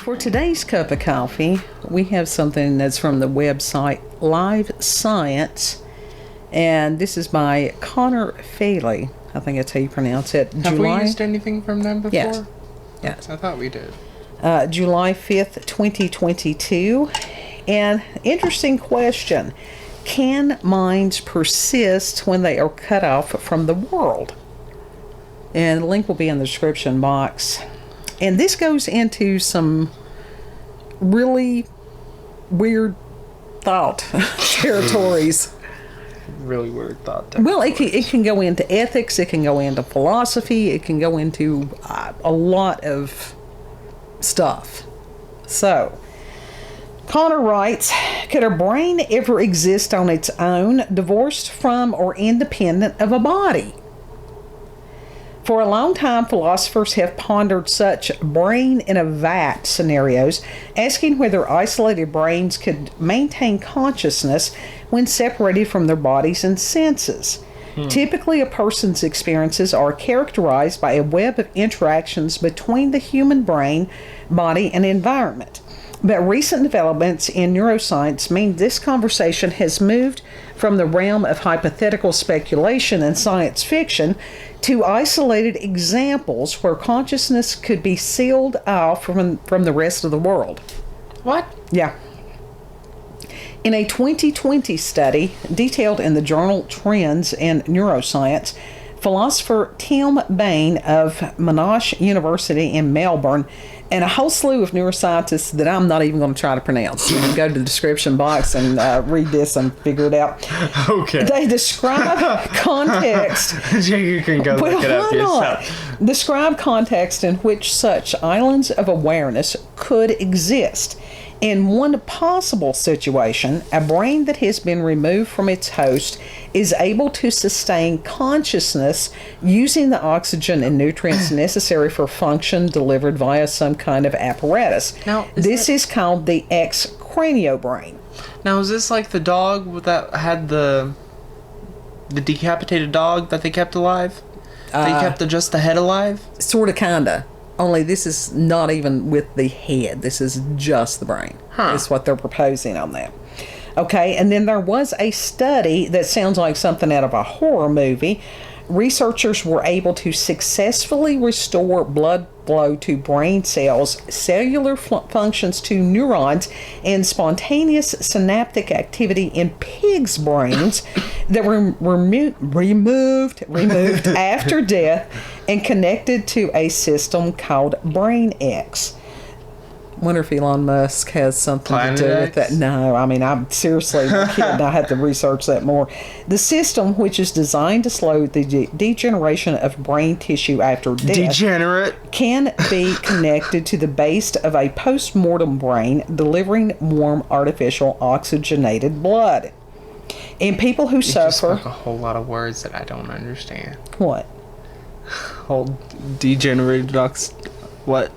For today's cup of coffee, we have something that's from the website Live Science, and this is by Conor Feehly. I think that's how you pronounce it. Have we used anything from them before? Yes. I thought we did. July 5th, 2022. And interesting question. Can minds persist when they are cut off from the world? And the link will be in the description box. And this goes into some really weird thought territories. Really weird thought. Well, it can go into ethics, it can go into philosophy, it can go into a lot of stuff. So, Conor writes, could a brain ever exist on its own, divorced from or independent of a body? For a long time, philosophers have pondered such brain-in-a-vat scenarios, asking whether isolated brains could maintain consciousness when separated from their bodies and senses. Typically, a person's experiences are characterized by a web of interactions between the human brain, body, and environment. But recent developments in neuroscience mean this conversation has moved from the realm of hypothetical speculation and science fiction to isolated examples where consciousness could be sealed off from the rest of the world. What? Yeah. In a 2020 study detailed in the journal Trends in Neuroscience, philosopher Tim Bain of Monash University in Melbourne and a whole slew of neuroscientists that I'm not even going to try to pronounce. You can go to the description box and read this and figure it out. Okay. They describe context. You can go look it up yourself. Describe context in which such islands of awareness could exist. In one possible situation, a brain that has been removed from its host is able to sustain consciousness using the oxygen and nutrients necessary for function delivered via some kind of apparatus. Now, this is called the ex-craniobrain. Now, is this like the dog that had the decapitated dog that they kept alive? They kept just the head alive? Sort of, kinda. Only this is not even with the head. This is just the brain. Is what they're proposing on that. Okay, and then there was a study that sounds like something out of a horror movie. Researchers were able to successfully restore blood flow to brain cells, cellular functions to neurons, and spontaneous synaptic activity in pigs' brains that were removed after death and connected to a system called Brain-X. Wonder if Elon Musk has something to do with that. No, I mean, I'm seriously kidding. I have to research that more. The system, which is designed to slow the degeneration of brain tissue after death, can be connected to the base of a post-mortem brain, delivering warm, artificial, oxygenated blood. In people who suffer... Just spoke a whole lot of words that I don't understand. What? Whole degenerated what?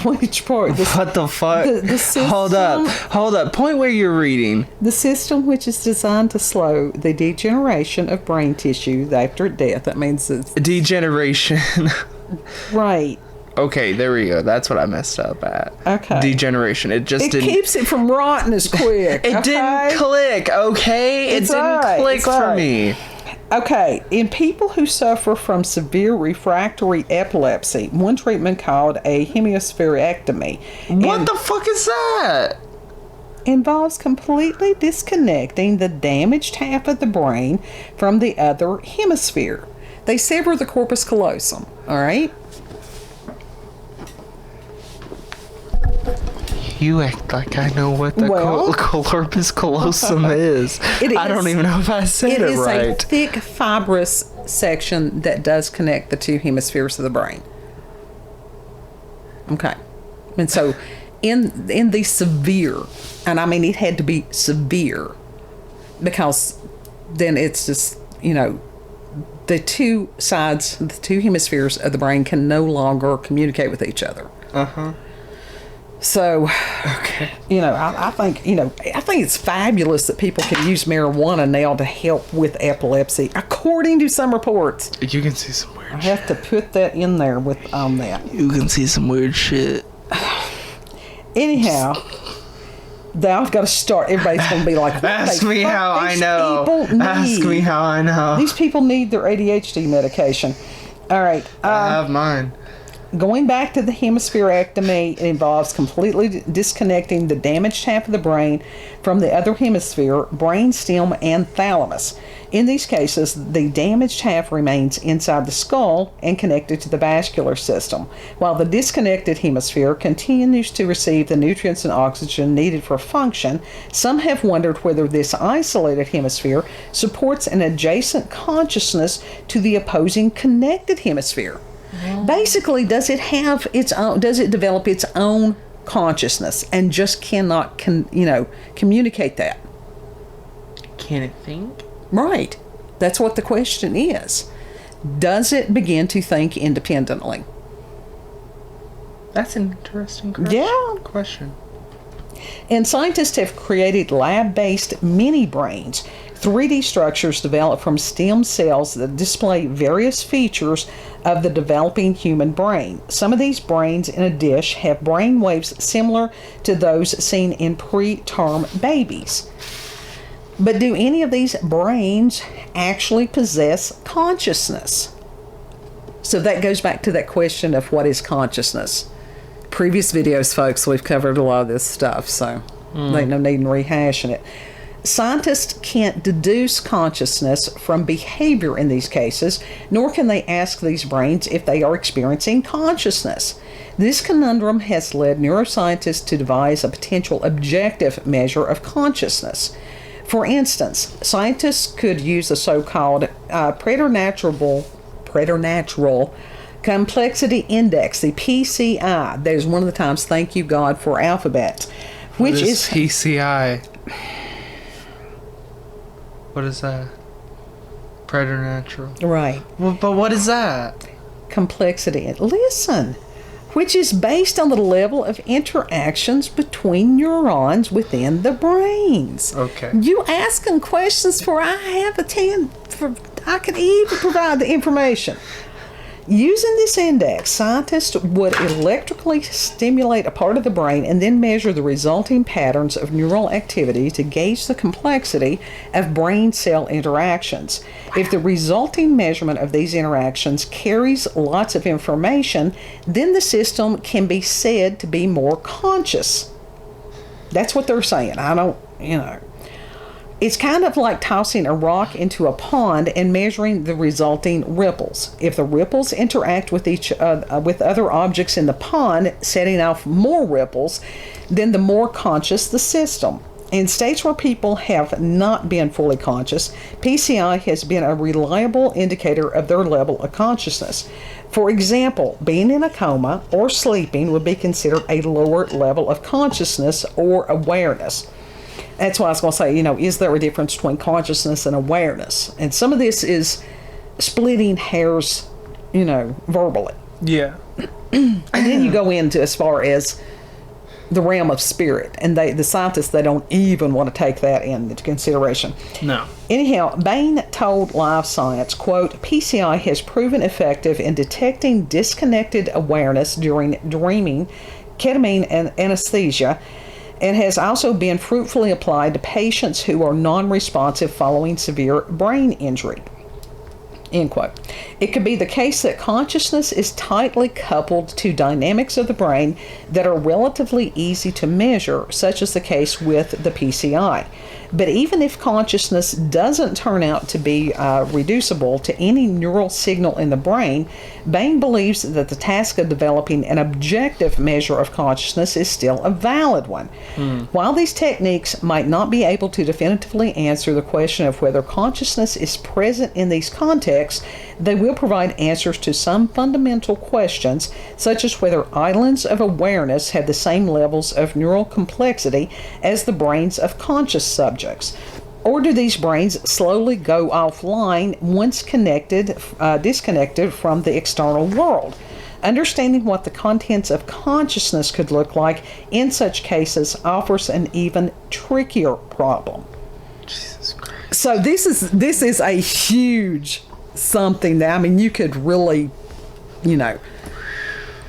Which part? What the fuck? The system, Hold up. Point where you're reading. The system which is designed to slow the degeneration of brain tissue after death. That means it's... Degeneration. Right. Okay, there we go. That's what I messed up at. Okay. Degeneration. It keeps it from rotting as quick. It didn't click, okay? It didn't click for me. Okay, in people who suffer from severe refractory epilepsy, one treatment called a hemispherectomy. What the fuck is that? Involves completely disconnecting the damaged half of the brain from the other hemisphere. They sever the corpus callosum, all right? You act like I know what the corpus callosum is. I don't even know if I said it right. It is a thick, fibrous section that does connect the two hemispheres of the brain. Okay. And so, in the severe, and I mean it had to be severe, because then it's just, the two sides, the two hemispheres of the brain can no longer communicate with each other. Uh-huh. So, okay. I think it's fabulous that people can use marijuana now to help with epilepsy, according to some reports. You can see some weird shit. I have to put that in there on that. You can see some weird shit. Anyhow, now I've got to start. Everybody's going to be like, ask me how I know. Ask me how I know. These people need their ADHD medication. All right. I have mine. Going back to the hemispherectomy, it involves completely disconnecting the damaged half of the brain from the other hemisphere, brainstem, and thalamus. In these cases, the damaged half remains inside the skull and connected to the vascular system, while the disconnected hemisphere continues to receive the nutrients and oxygen needed for function. Some have wondered whether this isolated hemisphere supports an adjacent consciousness to the opposing connected hemisphere. Basically, does it have its own? Does it develop its own consciousness and just cannot, communicate that? Can it think? Right. That's what the question is. Does it begin to think independently? That's an interesting question. And scientists have created lab-based mini brains, 3D structures developed from stem cells that display various features of the developing human brain. Some of these brains in a dish have brain waves similar to those seen in preterm babies. But do any of these brains actually possess consciousness? So that goes back to that question of what is consciousness. Previous videos, folks, we've covered a lot of this stuff, so there ain't no need in rehashing it. Scientists can't deduce consciousness from behavior in these cases, nor can they ask these brains if they are experiencing consciousness. This conundrum has led neuroscientists to devise a potential objective measure of consciousness. For instance, scientists could use a so-called preternatural complexity index, the PCI. There's one of the times, thank you God for alphabet, which is PCI. What is that? Preternatural. Right. Well, but what is that? Complexity. Listen. Which is based on the level of interactions between neurons within the brains. Okay. You asking questions for I have a 10 for I could even provide the information. Using this index, scientists would electrically stimulate a part of the brain and then measure the resulting patterns of neural activity to gauge the complexity of brain cell interactions. If the resulting measurement of these interactions carries lots of information, then the system can be said to be more conscious. That's what they're saying. It's kind of like tossing a rock into a pond and measuring the resulting ripples. If the ripples interact with with other objects in the pond, setting off more ripples, then the more conscious the system. In states where people have not been fully conscious, PCI has been a reliable indicator of their level of consciousness. For example, being in a coma or sleeping would be considered a lower level of consciousness or awareness. That's why I was going to say, is there a difference between consciousness and awareness? And some of this is splitting hairs, verbally. Yeah. And then you go into as far as the realm of spirit. And the scientists, they don't even want to take that into consideration. No. Anyhow, Bain told Live Science, quote, PCI has proven effective in detecting disconnected awareness during dreaming, ketamine, and anesthesia, and has also been fruitfully applied to patients who are non-responsive following severe brain injury. End quote. It could be the case that consciousness is tightly coupled to dynamics of the brain that are relatively easy to measure, such as the case with the PCI. But even if consciousness doesn't turn out to be reducible to any neural signal in the brain, Bain believes that the task of developing an objective measure of consciousness is still a valid one. While these techniques might not be able to definitively answer the question of whether consciousness is present in these contexts, they will provide answers to some fundamental questions, such as whether islands of awareness have the same levels of neural complexity as the brains of conscious subjects. Or do these brains slowly go offline once disconnected from the external world? Understanding what the contents of consciousness could look like in such cases offers an even trickier problem. Jesus Christ. So this is a huge something that, you could really,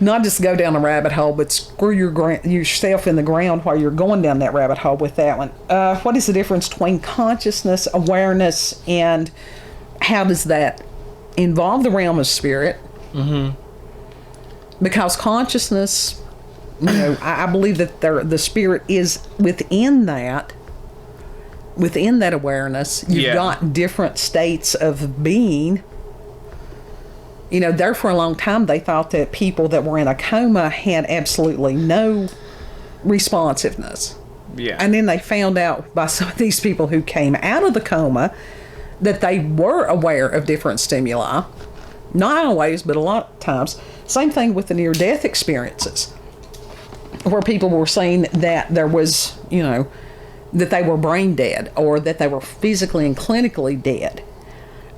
not just go down a rabbit hole, but screw yourself in the ground while you're going down that rabbit hole with that one. What is the difference between consciousness, awareness, and how does that involve the realm of spirit? Mm-hmm. Because consciousness, I believe that the spirit is within that awareness. You've got different states of being. There for a long time, they thought that people that were in a coma had absolutely no responsiveness. Yeah. And then they found out by some of these people who came out of the coma that they were aware of different stimuli. Not always, but a lot of times. Same thing with the near-death experiences, where people were saying that there was, that they were brain dead, or that they were physically and clinically dead.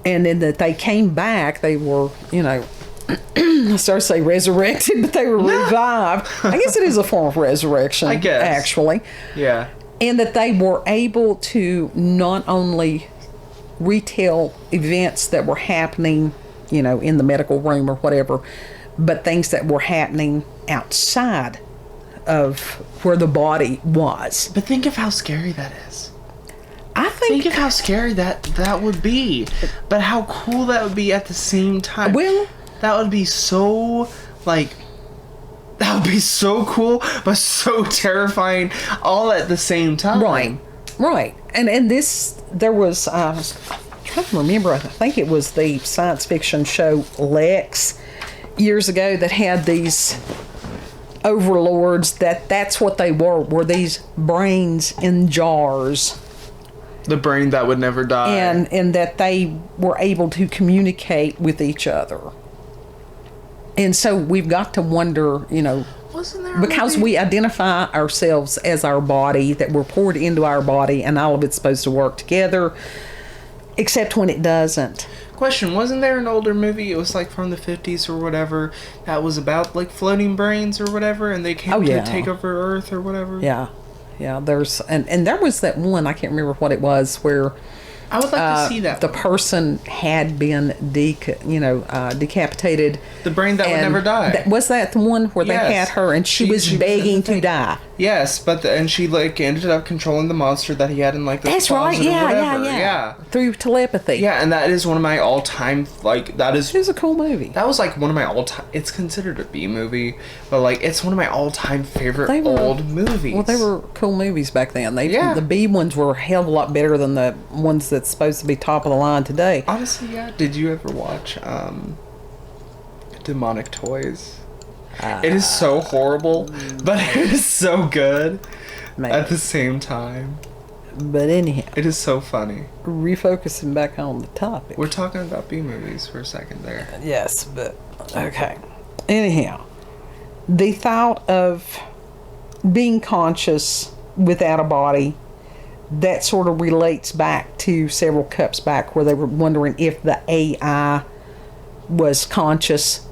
And then that they came back, they were, I started to say resurrected, but they were revived. I guess it is a form of resurrection, I guess. Actually. Yeah. And that they were able to not only retell events that were happening, in the medical room or whatever, but things that were happening outside of where the body was. But think of how scary that is. I think of how scary that would be, but how cool that would be at the same time. Well, that would be so that would be so cool, but so terrifying, all at the same time. Right. And this, there was, I was trying to remember, I think it was the science fiction show Lex years ago that had these overlords that's what they were these brains in jars. The brain that would never die. And that they were able to communicate with each other. And so we've got to wonder, wasn't there because we identify ourselves as our body, that we're poured into our body, and all of it's supposed to work together, except when it doesn't. Question, wasn't there an older movie, it was like from the 50s or whatever, that was about like floating brains or whatever, and they came to take over Earth or whatever? Yeah, there's and there was that one, I can't remember what it was, where I would like to see that. The person had been decapitated. The brain that would never die. Was that the one where they had her and she was begging to die? Yes, but and she ended up controlling the monster that he had in the That's right. Yeah. Through telepathy. Yeah, and that is one of my all-time It was a cool movie. That was like one of my all-time. It's considered a B movie, but it's one of my all-time favorite old movies. Well, they were cool movies back then. The B ones were a hell of a lot better than the ones that's supposed to be top of the line today. Honestly, yeah. Did you ever watch Demonic Toys? It is so horrible, but it is so good at the same time. But anyhow, it is so funny. Refocusing back on the topic. We're talking about B movies for a second there. Yes, but okay. Anyhow, the thought of being conscious without a body, that sort of relates back to several cups back where they were wondering if the AI was conscious.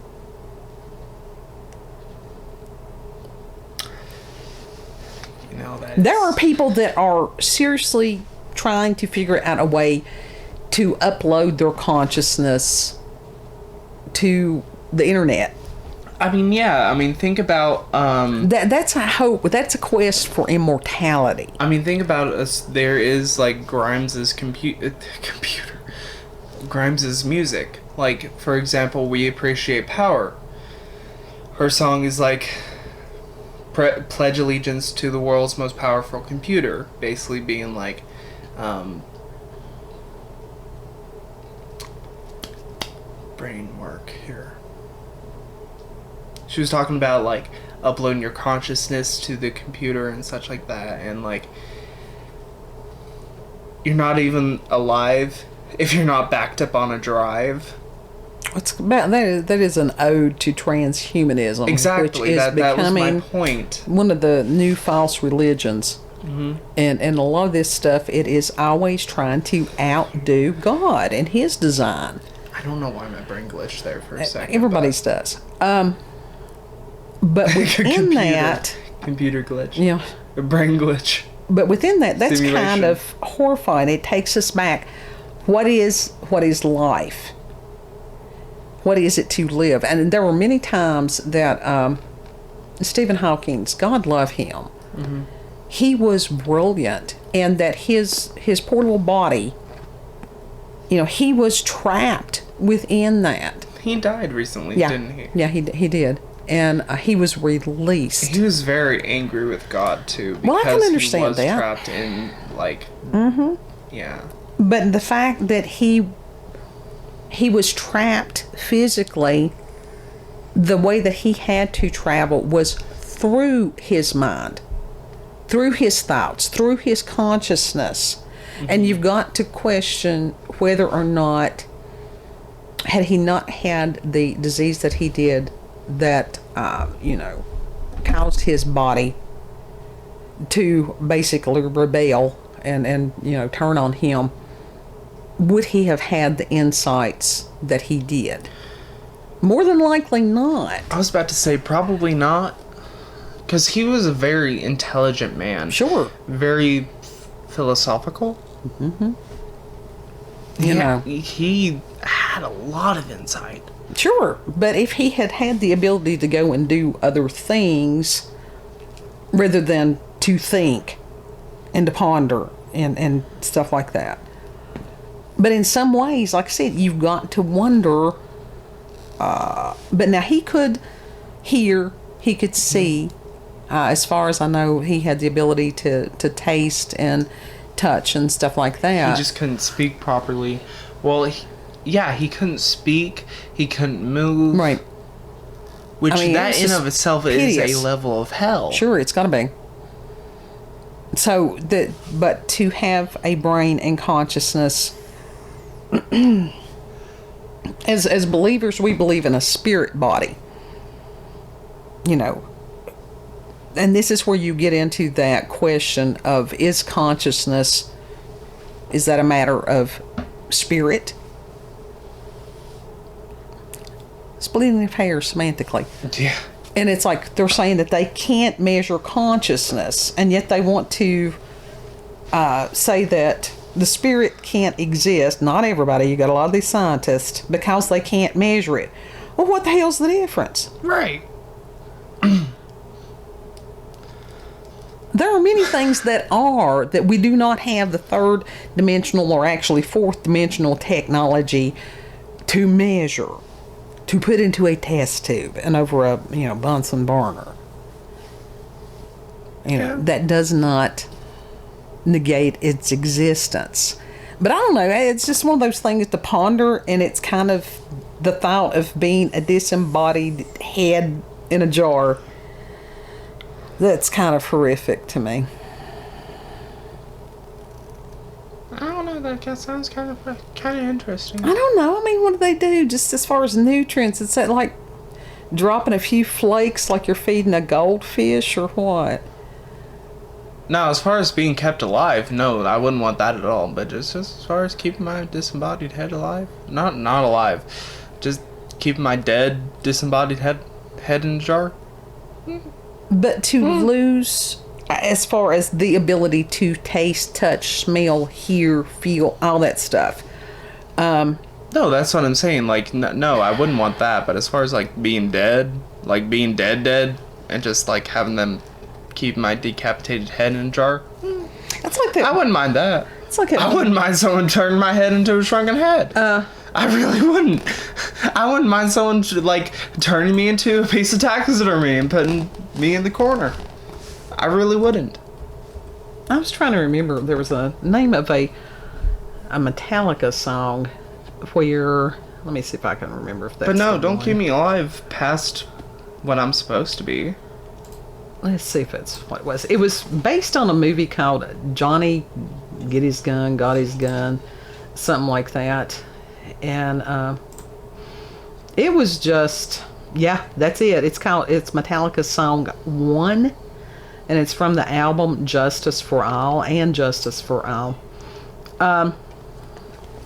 There are people that are seriously trying to figure out a way to upload their consciousness to the internet. I mean, yeah. I mean, think about that's a hope. That's a quest for immortality. I mean, think about us. There is like Grimes's computer, Grimes's music. Like, for example, We Appreciate Power. Her song is like pledge allegiance to the world's most powerful computer, basically being like brain work here. She was talking about like uploading your consciousness to the computer and such like that, and like you're not even alive if you're not backed up on a drive. It's about that is an ode to transhumanism. Exactly, which is that was my becoming point. One of the new false religions. Mm-hmm. And a lot of this stuff, it is always trying to outdo God and His design. I don't know why my brain glitched there for a second. Everybody's does. But within that... Computer glitch. Yeah. A brain glitch. But within that, that's Simulation. kind of horrifying. It takes us back. What is life? what is it to live? And there were many times that Stephen Hawking, God love him, he was brilliant, and that his poor little body, he was trapped within that. He died recently, didn't he? Yeah, he did. And he was released. He was very angry with God, too. Because I can understand he was that. trapped in, yeah. But the fact that he was trapped physically, the way that he had to travel was through his mind, through his thoughts, through his consciousness. And you've got to question whether or not, had he not had the disease that he did, that caused his body to basically rebel and turn on him, would he have had the insights that he did? More than likely not. I was about to say probably not, because he was a very intelligent man. Sure. Very philosophical. He had a lot of insight. Sure, but if he had had the ability to go and do other things rather than to think and to ponder and stuff like that. But in some ways, like I said, you've got to wonder. But now he could hear, he could see. As far as I know, he had the ability to taste and touch and stuff like that. He just couldn't speak properly. Well, he couldn't speak. He couldn't move. Right. Which that in of itself hideous. is a level of hell. Sure, it's got to be. So but to have a brain and consciousness, as believers, we believe in a spirit body. And this is where you get into that question of, is consciousness, is that a matter of spirit? Splitting hairs semantically. Yeah. And it's like they're saying that they can't measure consciousness, and yet they want to say that the spirit can't exist. Not everybody. You got a lot of these scientists, because they can't measure it. Well, what the hell's the difference? Right. There are many things that we do not have the third dimensional, or actually fourth dimensional technology to measure, to put into a test tube and over a Bunsen burner. That does not negate its existence. But I don't know, it's just one of those things to ponder, and it's kind of the thought of being a disembodied head in a jar. That's kind of horrific to me. I don't know. That sounds kind of interesting. I don't know. I mean, what do they do? Just as far as nutrients, it's like dropping a few flakes, like you're feeding a goldfish, or what? No, as far as being kept alive, no, I wouldn't want that at all. But just as far as keeping my disembodied head alive, not alive, just keeping my dead disembodied head in a jar. But to lose, as far as the ability to taste, touch, smell, hear, feel, all that stuff. No, that's what I'm saying. Like, no, I wouldn't want that. But as far as like being dead, and just like having them keep my decapitated head in a jar, That's like that. I wouldn't mind that. It's like I wouldn't mind someone turning my head into a shrunken head. I really wouldn't. I wouldn't mind someone like turning me into a piece of taxidermy and putting me in the corner. I really wouldn't. I was trying to remember. There was a name of a Metallica song where, let me see if I can remember if that's. But no, the don't one. keep me alive past what I'm supposed to be. Let's see if it's what it was. It was based on a movie called Johnny Got His Gun, something like that. And it was just, that's it. It's Metallica's song 1, and it's from the album Justice for All and Justice for All.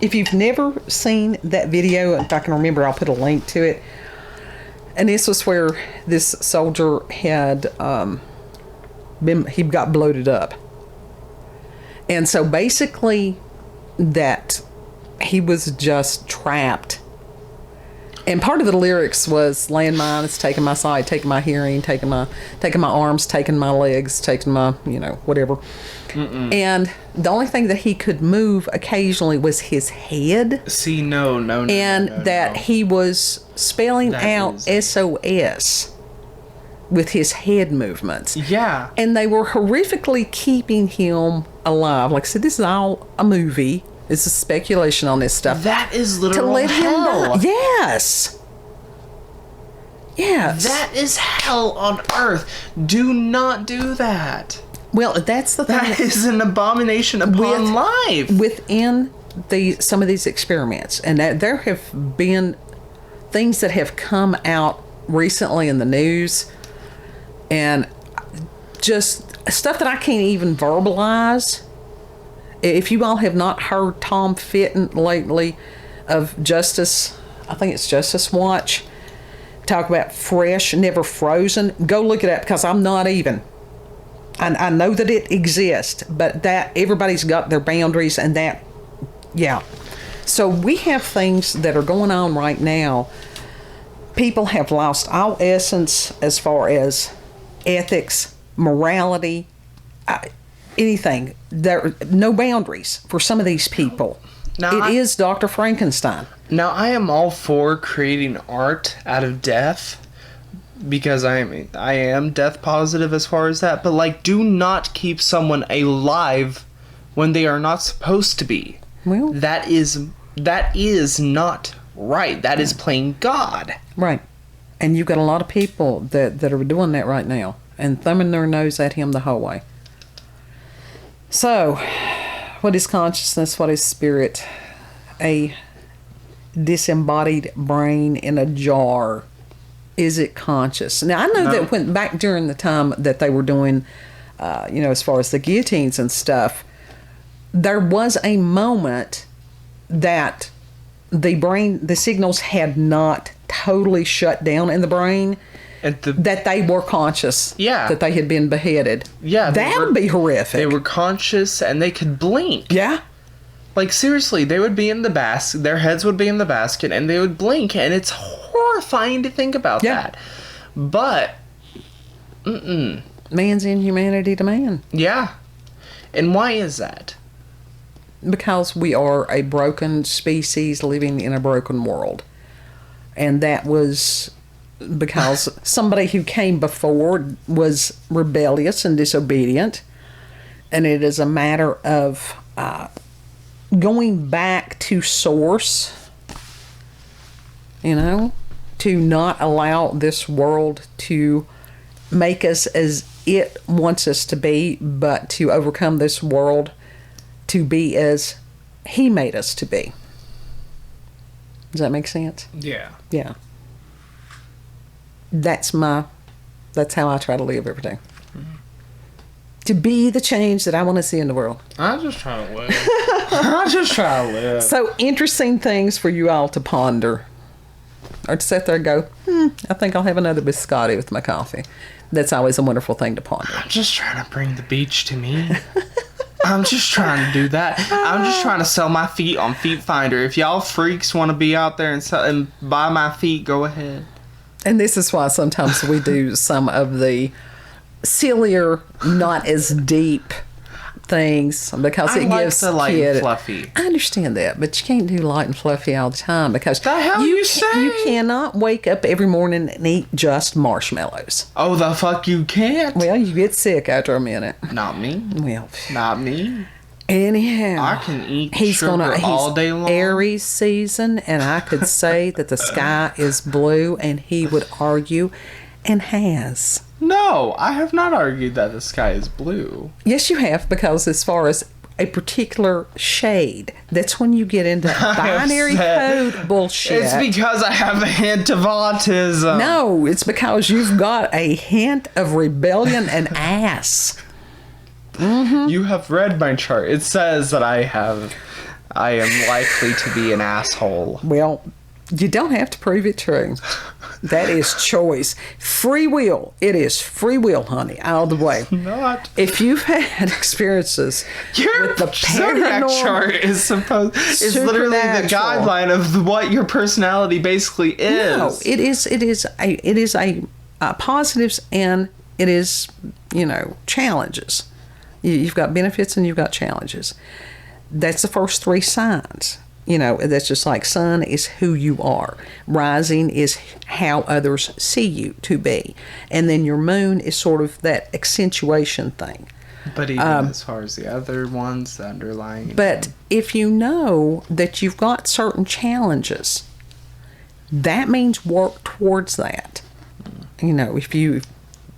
If you've never seen that video, if I can remember, I'll put a link to it. And this was where this soldier had he got bloated up. And so basically that he was just trapped And part of the lyrics was landmine, it's taking my sight, taking my hearing, taking my arms, taking my legs, taking my, whatever. And the only thing that he could move occasionally was his head. See, no. And that he was spelling out SOS with his head movements. Yeah. And they were horrifically keeping him alive. Like I said, this is all a movie. It's a speculation on this stuff. That is literal hell. Yes. Yes. That is hell on earth. Do not do that. Well, that's the thing. That is an abomination upon life. Within some of these experiments, and that there have been things that have come out recently in the news, and just stuff that I can't even verbalize. If you all have not heard Tom Fitton lately of Justice, I think it's Justice Watch, talk about fresh, never frozen, go look it up, because I'm not even. I know that it exists, but that everybody's got their boundaries, and that, yeah. So we have things that are going on right now. People have lost all essence as far as ethics, morality, anything. There are no boundaries for some of these people. Now, it is Dr. Frankenstein. Now, I am all for creating art out of death, because I am death positive as far as that. But, like, do not keep someone alive when they are not supposed to be. Well, that is not right. That is playing God. Right. And you've got a lot of people that are doing that right now and thumbing their nose at him the whole way. So, what is consciousness? What is spirit? A disembodied brain in a jar. Is it conscious? Now, I know that when back during the time that they were doing, as far as the guillotines and stuff, there was a moment that the signals had not totally shut down in the brain. That they were conscious. Yeah. That they had been beheaded. Yeah. That would be horrific. They were conscious and they could blink. Yeah. Like, seriously, they would be in the basket, their heads would be in the basket, and they would blink, and it's horrifying to think about that. But, man's inhumanity to man. Yeah. And why is that? Because we are a broken species living in a broken world. And that was because somebody who came before was rebellious and disobedient. And it is a matter of going back to source, to not allow this world to make us as it wants us to be, but to overcome this world to be as he made us to be. Does that make sense? Yeah. Yeah. That's how I try to live every day. Mm-hmm. To be the change that I want to see in the world. I'm just trying to live. So, interesting things for you all to ponder. Or to sit there and go, I think I'll have another biscotti with my coffee. That's always a wonderful thing to ponder. I'm just trying to bring the beach to me. I'm just trying to do that. I'm just trying to sell my feet on Feet Finder. If y'all freaks want to be out there and buy my feet, go ahead. And this is why sometimes we do some of the sillier, not as deep things, because it gives the light and fluffy. I understand that, but you can't do light and fluffy all the time, because the hell you say? You cannot wake up every morning and eat just marshmallows. Oh, the fuck you can't? Well, you get sick after a minute. Not me. Well, not me. Anyhow, I can eat sugar all day long. Aries season, and I could say that the sky is blue, and he would argue, and has. No, I have not argued that the sky is blue. Yes, you have, because as far as a particular shade, that's when you get into binary code bullshit. It's because I have a hint of autism. No, it's because you've got a hint of rebellion and ass. Mm-hmm. You have read my chart. It says that I am likely to be an asshole. Well, you don't have to prove it true. That is choice. Free will. It is free will, honey, all the way. Not. If you've had experiences with the zodiac chart is literally the guideline of what your personality basically is. No, it is a positives, and it is, challenges. You've got benefits and you've got challenges. That's the first 3 signs. That's just like sun is who you are. Rising is how others see you to be. And then your moon is sort of that accentuation thing. But even as far as the other ones, the underlying... But if you know that you've got certain challenges, that means work towards that. If you...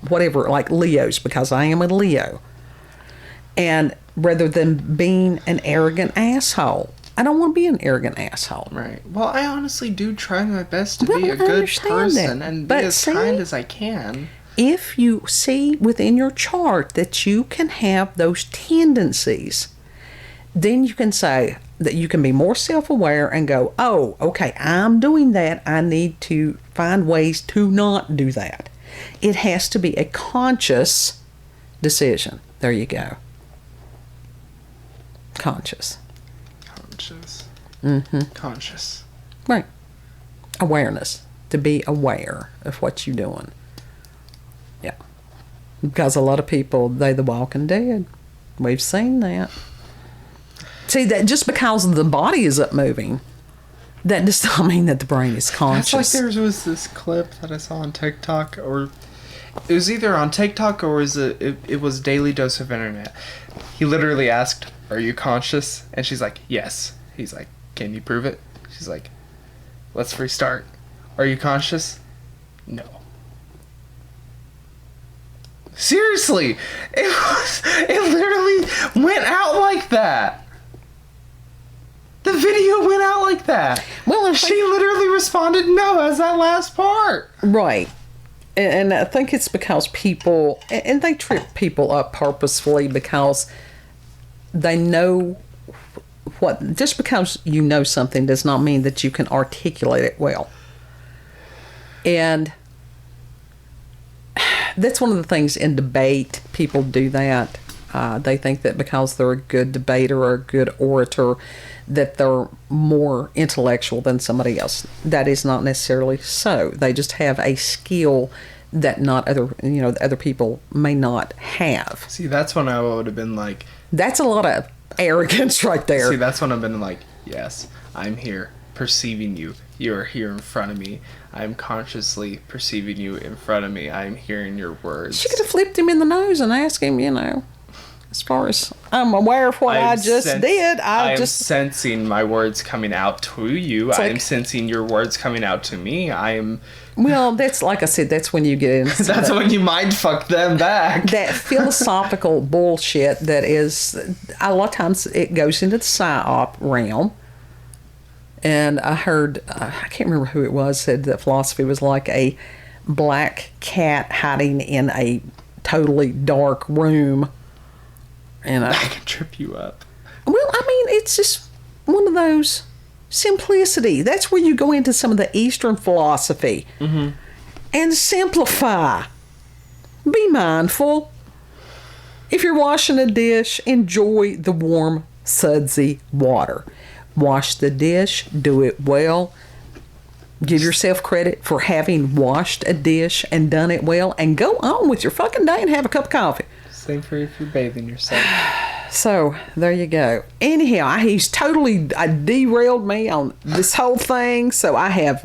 Whatever, like Leos, because I am a Leo. And rather than being an arrogant asshole, I don't want to be an arrogant asshole. Right. Well, I honestly do try my best to be a good person and be as kind as I can. If you see within your chart that you can have those tendencies, then you can say that you can be more self-aware and go, oh, okay, I'm doing that. I need to find ways to not do that. It has to be a conscious decision. There you go. Conscious. Mm-hmm. Conscious. Right. Awareness. To be aware of what you're doing. Yeah. Because a lot of people, they the walking dead. We've seen that. See, that just because the body is up moving, that does not mean that the brain is conscious. That's like there was this clip that I saw on TikTok, or it was either on TikTok or it was Daily Dose of Internet. He literally asked, "Are you conscious?" And she's like, "Yes." He's like, "Can you prove it?" She's like, "Let's restart. Are you conscious?" "No." Seriously, it literally went out like that. The video went out like that. Well, she literally responded no as that last part. Right. And I think it's because people, and they trip people up purposefully because they know what, just because you know something does not mean that you can articulate it well. And that's one of the things in debate, people do that. They think that because they're a good debater or a good orator, that they're more intellectual than somebody else. That is not necessarily so. They just have a skill that other people may not have. See, that's when I would have been like... That's a lot of arrogance right there. See, that's when I've been like, yes, I'm here, perceiving you. You are here in front of me. I'm consciously perceiving you in front of me. I'm hearing your words. She could have flipped him in the nose and asked him, as far as I'm aware of what I just did. I'm sensing my words coming out to you. I'm sensing your words coming out to me. Well, that's like I said, that's when you get into that's when you mind fuck them back. That philosophical bullshit that is, a lot of times it goes into the psyop realm. And I heard, I can't remember who it was, said that philosophy was like a black cat hiding in a totally dark room. And I can trip you up. Well, I mean, it's just one of those simplicity. That's where you go into some of the Eastern philosophy and simplify. Be mindful. If you're washing a dish, enjoy the warm, sudsy water. Wash the dish. Do it well. Give yourself credit for having washed a dish and done it well, and go on with your fucking day and have a cup of coffee. Same for if you're bathing yourself. So, there you go. Anyhow, he's totally derailed me on this whole thing, so I have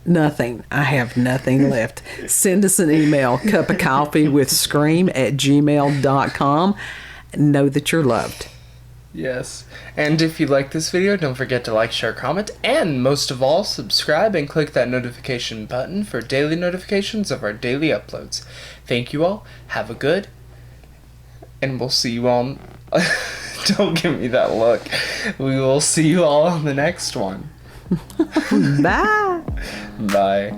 nothing. I have nothing left. Send us an email, cupofcoffeewithscream@gmail.com. Know that you're loved. Yes. And if you like this video, don't forget to like, share, comment, and most of all, subscribe and click that notification button for daily notifications of our daily uploads. Thank you all. Have a good, and we'll see you all. Don't give me that look. We will see you all on the next one. Bye. Bye.